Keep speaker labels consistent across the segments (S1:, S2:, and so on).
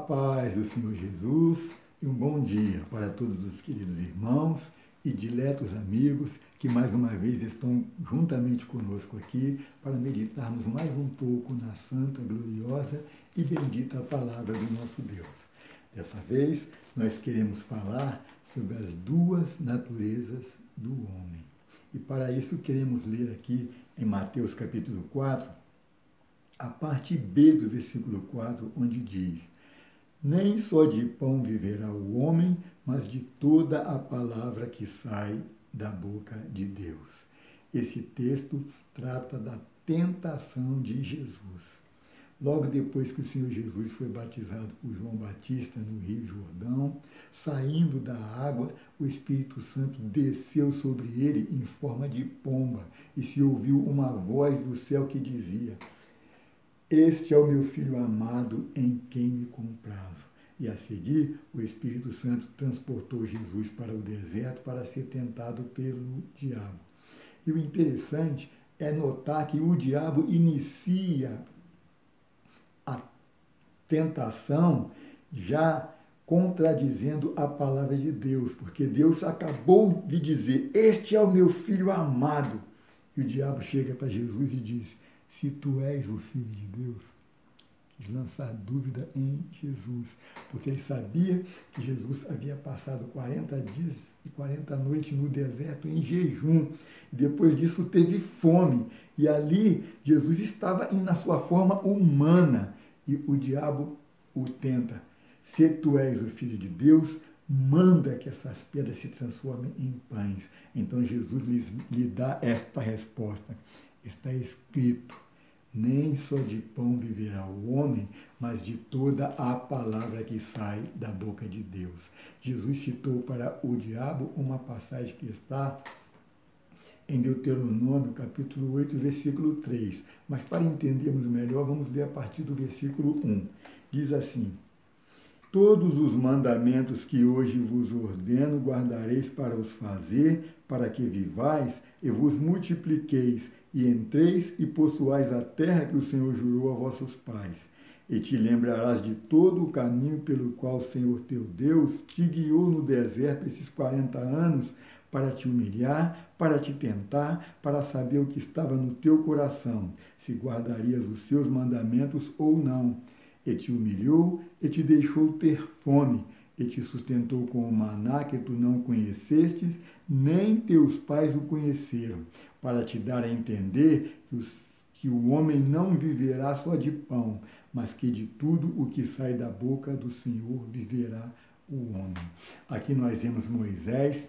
S1: paz do Senhor Jesus e um bom dia para todos os queridos irmãos e diletos amigos que mais uma vez estão juntamente conosco aqui para meditarmos mais um pouco na santa, gloriosa e bendita palavra do nosso Deus. Dessa vez, nós queremos falar sobre as duas naturezas do homem. E para isso queremos ler aqui em Mateus capítulo 4, a parte B do versículo 4, onde diz: nem só de pão viverá o homem, mas de toda a palavra que sai da boca de Deus. Esse texto trata da tentação de Jesus. Logo depois que o Senhor Jesus foi batizado por João Batista no Rio Jordão, saindo da água, o Espírito Santo desceu sobre ele em forma de pomba e se ouviu uma voz do céu que dizia: este é o meu Filho amado, em quem me comprazo. E a seguir, o Espírito Santo transportou Jesus para o deserto para ser tentado pelo diabo. E o interessante é notar que o diabo inicia a tentação já contradizendo a palavra de Deus, porque Deus acabou de dizer: este é o meu Filho amado. E o diabo chega para Jesus e diz: se tu és o Filho de Deus, quis lançar dúvida em Jesus, porque ele sabia que Jesus havia passado 40 dias e 40 noites no deserto em jejum, e depois disso teve fome, e ali Jesus estava na sua forma humana, e o diabo o tenta: se tu és o Filho de Deus, manda que essas pedras se transformem em pães. Então Jesus lhe dá esta resposta: está escrito, nem só de pão viverá o homem, mas de toda a palavra que sai da boca de Deus. Jesus citou para o diabo uma passagem que está em Deuteronômio, capítulo 8, versículo 3. Mas para entendermos melhor, vamos ler a partir do versículo 1. Diz assim: todos os mandamentos que hoje vos ordeno guardareis para os fazer, para que vivais e vos multipliqueis, e entreis e possuais a terra que o Senhor jurou a vossos pais. E te lembrarás de todo o caminho pelo qual o Senhor teu Deus te guiou no deserto esses 40 anos, para te humilhar, para te tentar, para saber o que estava no teu coração, se guardarias os seus mandamentos ou não. E te humilhou, e te deixou ter fome, e te sustentou com o maná que tu não conhecestes, nem teus pais o conheceram, para te dar a entender que o homem não viverá só de pão, mas que de tudo o que sai da boca do Senhor viverá o homem. Aqui nós vemos Moisés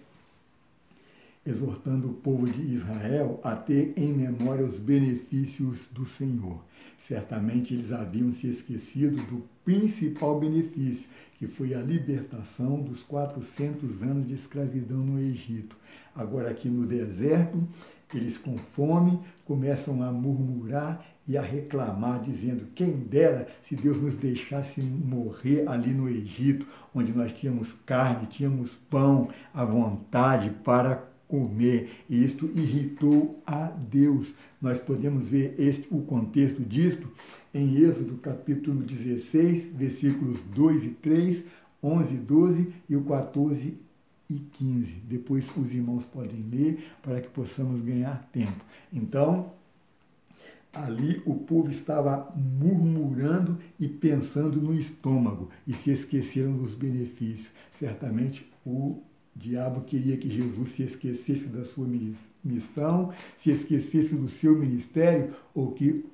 S1: exortando o povo de Israel a ter em memória os benefícios do Senhor. Certamente eles haviam se esquecido do principal benefício, que foi a libertação dos 400 anos de escravidão no Egito. Agora aqui no deserto, eles com fome começam a murmurar e a reclamar, dizendo: quem dera se Deus nos deixasse morrer ali no Egito, onde nós tínhamos carne, tínhamos pão à vontade para comer. E isto irritou a Deus. Nós podemos ver o contexto disto em Êxodo capítulo 16, versículos 2 e 3, 11 e 12 e o 14 e 15. Depois os irmãos podem ler para que possamos ganhar tempo. Então, ali o povo estava murmurando e pensando no estômago e se esqueceram dos benefícios. Certamente o diabo queria que Jesus se esquecesse da sua missão, se esquecesse do seu ministério, ou que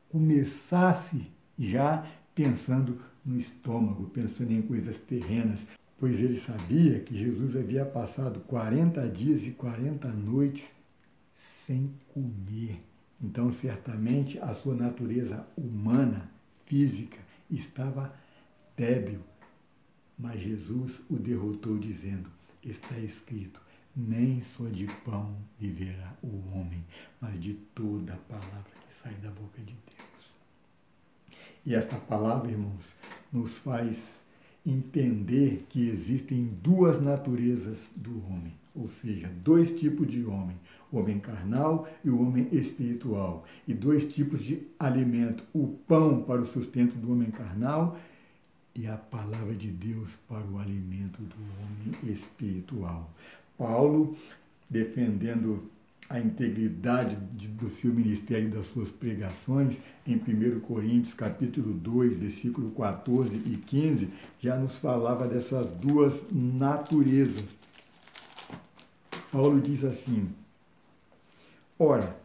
S1: começasse já pensando no estômago, pensando em coisas terrenas, pois ele sabia que Jesus havia passado 40 dias e 40 noites sem comer. Então, certamente, a sua natureza humana, física, estava débil. Mas Jesus o derrotou dizendo: está escrito, nem só de pão viverá o homem, mas de toda a palavra que sai da boca de Deus. E esta palavra, irmãos, nos faz entender que existem duas naturezas do homem, ou seja, dois tipos de homem, o homem carnal e o homem espiritual, e dois tipos de alimento, o pão para o sustento do homem carnal e a palavra de Deus para o alimento do homem espiritual. Paulo, defendendo a integridade do seu ministério e das suas pregações, em 1 Coríntios capítulo 2, versículo 14 e 15, já nos falava dessas duas naturezas. Paulo diz assim: ora,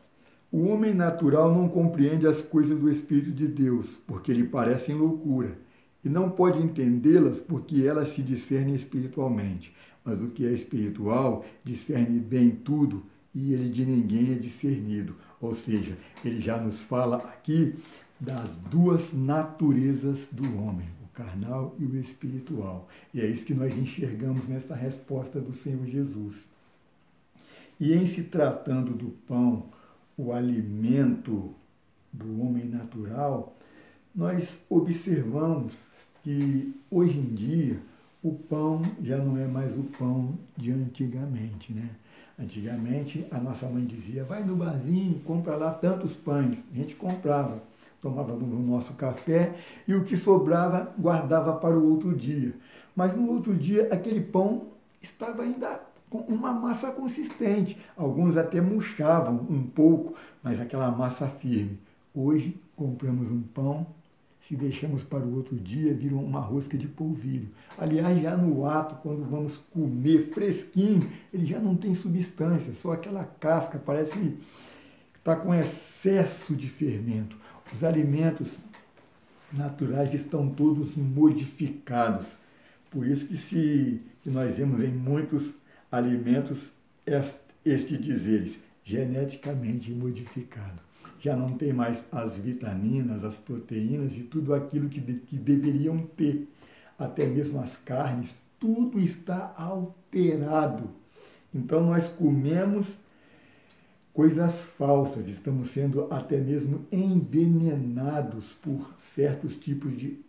S1: o homem natural não compreende as coisas do Espírito de Deus, porque lhe parecem loucura, e não pode entendê-las porque elas se discernem espiritualmente. Mas o que é espiritual discerne bem tudo, e ele de ninguém é discernido. Ou seja, ele já nos fala aqui das duas naturezas do homem, o carnal e o espiritual. E é isso que nós enxergamos nessa resposta do Senhor Jesus. E em se tratando do pão, o alimento do homem natural, nós observamos que hoje em dia o pão já não é mais o pão de antigamente, né? Antigamente a nossa mãe dizia: vai no barzinho, compra lá tantos pães. A gente comprava, tomávamos o nosso café e o que sobrava guardava para o outro dia. Mas no outro dia aquele pão estava ainda com uma massa consistente. Alguns até murchavam um pouco, mas aquela massa firme. Hoje compramos um pão, se deixamos para o outro dia, vira uma rosca de polvilho. Aliás, já no ato, quando vamos comer fresquinho, ele já não tem substância, só aquela casca, parece que está com excesso de fermento. Os alimentos naturais estão todos modificados. Por isso que nós vemos em muitos alimentos este dizeres, geneticamente modificado. Já não tem mais as vitaminas, as proteínas e tudo aquilo que deveriam ter. Até mesmo as carnes, tudo está alterado. Então nós comemos coisas falsas, estamos sendo até mesmo envenenados por certos tipos de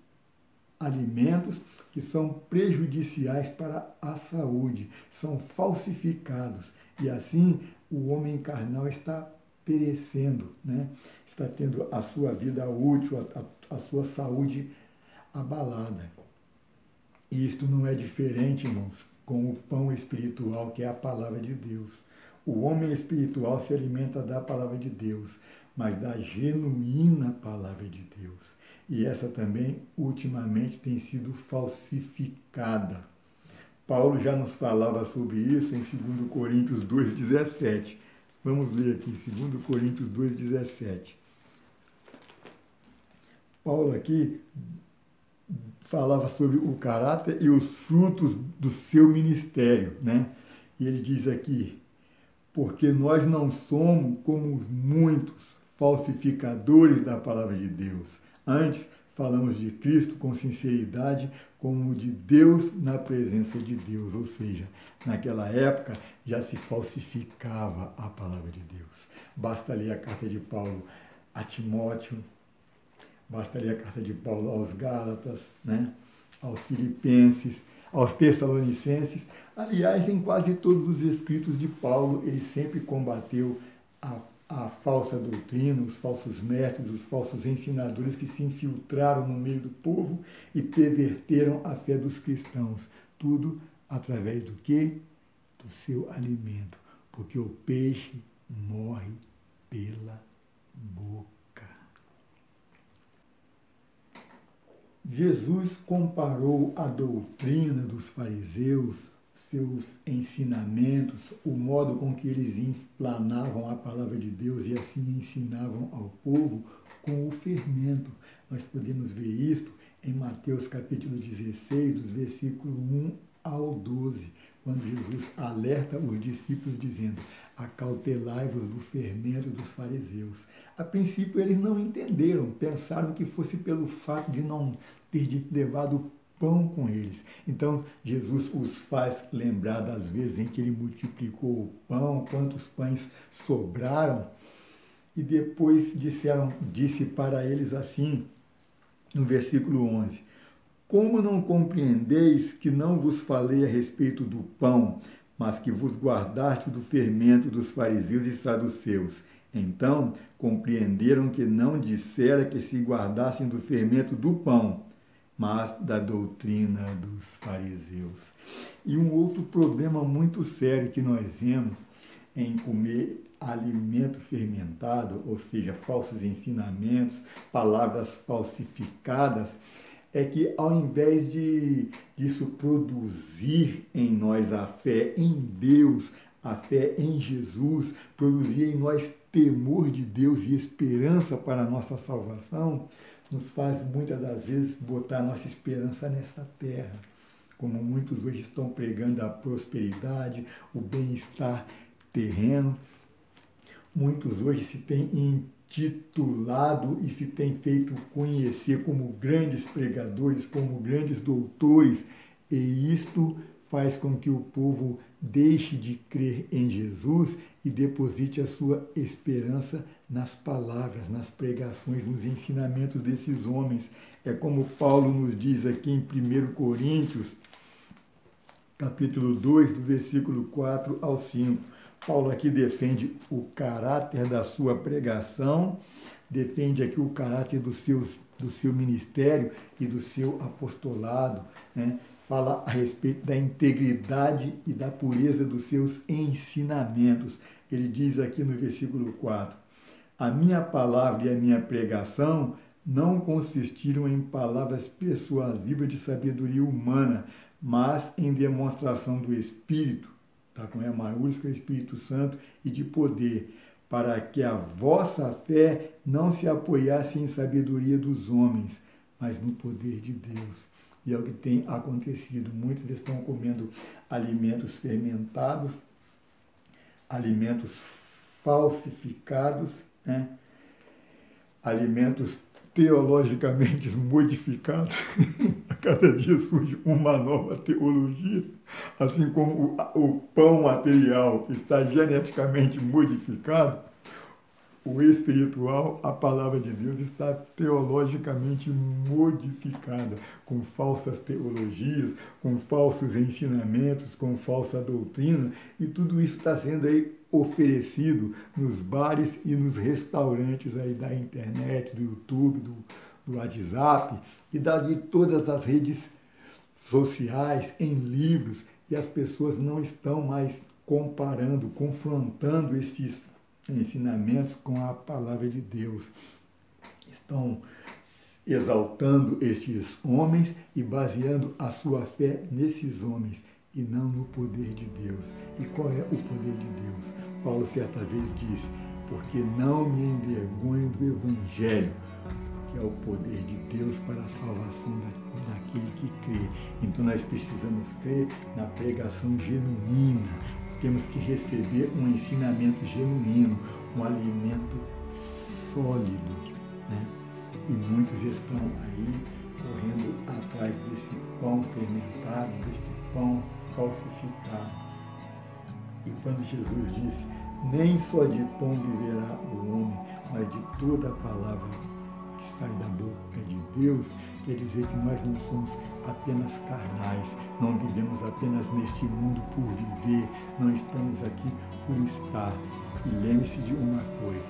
S1: alimentos que são prejudiciais para a saúde, são falsificados. E assim o homem carnal está perecendo, né? Está tendo a sua vida útil, a sua saúde abalada. E isto não é diferente, irmãos, com o pão espiritual, que é a palavra de Deus. O homem espiritual se alimenta da palavra de Deus, mas da genuína palavra de Deus. E essa também, ultimamente, tem sido falsificada. Paulo já nos falava sobre isso em 2 Coríntios 2,17. Vamos ler aqui, 2 Coríntios 2,17. Paulo aqui falava sobre o caráter e os frutos do seu ministério, né? E ele diz aqui: porque nós não somos como os muitos falsificadores da palavra de Deus. Antes, falamos de Cristo com sinceridade, como de Deus na presença de Deus. Ou seja, naquela época já se falsificava a palavra de Deus. Basta ler a carta de Paulo a Timóteo, basta ler a carta de Paulo aos Gálatas, né? Aos Filipenses, aos Tessalonicenses. Aliás, em quase todos os escritos de Paulo, ele sempre combateu a falsa doutrina, os falsos mestres, os falsos ensinadores que se infiltraram no meio do povo e perverteram a fé dos cristãos. Tudo através do quê? Do seu alimento. Porque o peixe morre pela boca. Jesus comparou a doutrina dos fariseus, seus ensinamentos, o modo com que eles explanavam a palavra de Deus e assim ensinavam ao povo, com o fermento. Nós podemos ver isto em Mateus capítulo 16, dos versículos 1 ao 12, quando Jesus alerta os discípulos dizendo: acautelai-vos do fermento dos fariseus. A princípio eles não entenderam, pensaram que fosse pelo fato de não ter levado pão com eles. Então Jesus os faz lembrar das vezes em que ele multiplicou o pão, quantos pães sobraram, e depois disse para eles assim, no versículo 11: como não compreendeis que não vos falei a respeito do pão, mas que vos guardaste do fermento dos fariseus e saduceus? Então compreenderam que não dissera que se guardassem do fermento do pão. mas da doutrina dos fariseus. E um outro problema muito sério que nós vemos em comer alimento fermentado, ou seja, falsos ensinamentos, palavras falsificadas, é que ao invés disso produzir em nós a fé em Deus, a fé em Jesus, produzir em nós temor de Deus e esperança para a nossa salvação, nos faz muitas das vezes botar nossa esperança nessa terra. Como muitos hoje estão pregando a prosperidade, o bem-estar terreno, muitos hoje se têm intitulado e se têm feito conhecer como grandes pregadores, como grandes doutores, e isto faz com que o povo deixe de crer em Jesus e deposite a sua esperança nas palavras, nas pregações, nos ensinamentos desses homens. É como Paulo nos diz aqui em 1 Coríntios, capítulo 2, do versículo 4 ao 5. Paulo aqui defende o caráter da sua pregação, defende aqui o caráter do seu ministério e do seu apostolado, né? Fala a respeito da integridade e da pureza dos seus ensinamentos. Ele diz aqui no versículo 4, a minha palavra e a minha pregação não consistiram em palavras persuasivas de sabedoria humana, mas em demonstração do Espírito, tá, com E maiúsculo, Espírito Santo, e de poder, para que a vossa fé não se apoiasse em sabedoria dos homens, mas no poder de Deus. E é o que tem acontecido. Muitos estão comendo alimentos fermentados, alimentos falsificados, né? Alimentos teologicamente modificados. A cada dia surge uma nova teologia, assim como o pão material está geneticamente modificado, o espiritual, a palavra de Deus, está teologicamente modificada, com falsas teologias, com falsos ensinamentos, com falsa doutrina, e tudo isso está sendo aí oferecido nos bares e nos restaurantes aí da internet, do YouTube, do WhatsApp e de todas as redes sociais, em livros, e as pessoas não estão mais comparando, confrontando esses ensinamentos com a palavra de Deus. Estão exaltando estes homens e baseando a sua fé nesses homens e não no poder de Deus. E qual é o poder de Deus? Paulo certa vez disse, porque não me envergonho do Evangelho, que é o poder de Deus para a salvação daquele que crê. Então nós precisamos crer na pregação genuína. Temos que receber um ensinamento genuíno, um alimento sólido, né? E muitos estão aí correndo atrás desse pão fermentado, desse pão falsificado. E quando Jesus disse, nem só de pão viverá o homem, mas de toda a palavra que sai da boca de Deus, quer dizer que nós não somos apenas carnais, não vivemos apenas neste mundo por viver, não estamos aqui por estar. E lembre-se de uma coisa,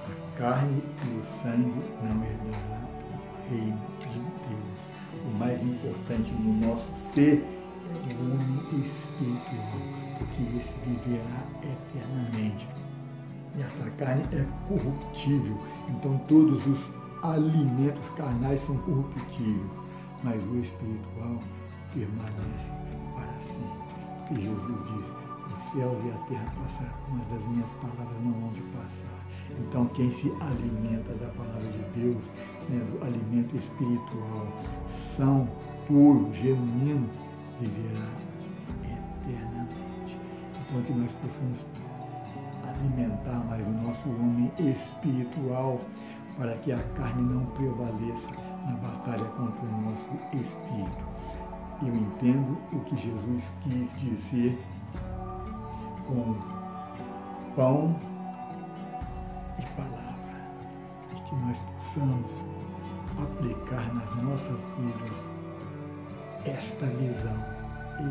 S1: a carne e o sangue não herdará o reino de Deus. O mais importante no nosso ser é o homem espiritual, porque esse viverá eternamente. E esta carne é corruptível, então todos os alimentos carnais são corruptíveis, mas o espiritual permanece para sempre. Porque Jesus diz, os céus e a terra passarão, mas as minhas palavras não vão de passar. Então quem se alimenta da palavra de Deus, né, do alimento espiritual, são, puro, genuíno, viverá eternamente. Então que nós possamos alimentar mais o nosso homem espiritual, para que a carne não prevaleça na batalha contra o nosso espírito. Eu entendo o que Jesus quis dizer com pão e palavra, e que nós possamos aplicar nas nossas vidas esta visão,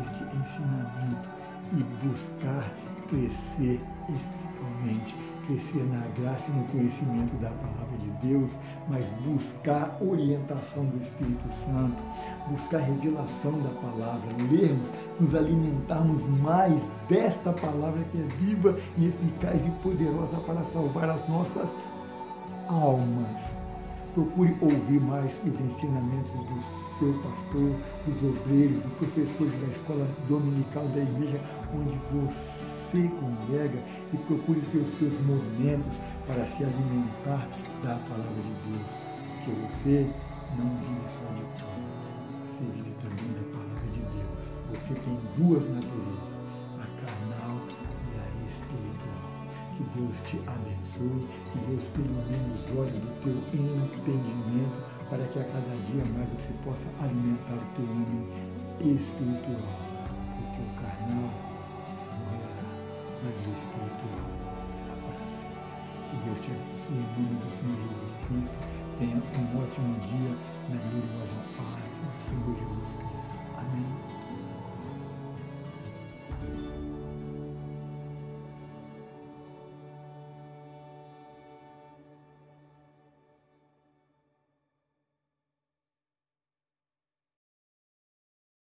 S1: este ensinamento e buscar crescer espiritualmente, crescer na graça e no conhecimento da palavra de Deus, mas buscar orientação do Espírito Santo, buscar revelação da palavra, lermos, nos alimentarmos mais desta palavra que é viva e eficaz e poderosa para salvar as nossas almas. Procure ouvir mais os ensinamentos do seu pastor, dos obreiros, dos professores da escola dominical da igreja onde você congrega, e procure ter os seus momentos para se alimentar da palavra de Deus, porque você não vive só de pão, você vive também da palavra de Deus. Você tem duas naturezas, a carnal e a espiritual. Que Deus te abençoe, que Deus ilumine os olhos do teu entendimento, para que a cada dia mais você possa alimentar o teu homem espiritual, porque o carnal morrerá, mas o espiritual viverá para sempre. Que Deus te abençoe em nome do Senhor Jesus Cristo. Tenha um ótimo dia na gloriosa paz do Senhor Jesus Cristo. Amém.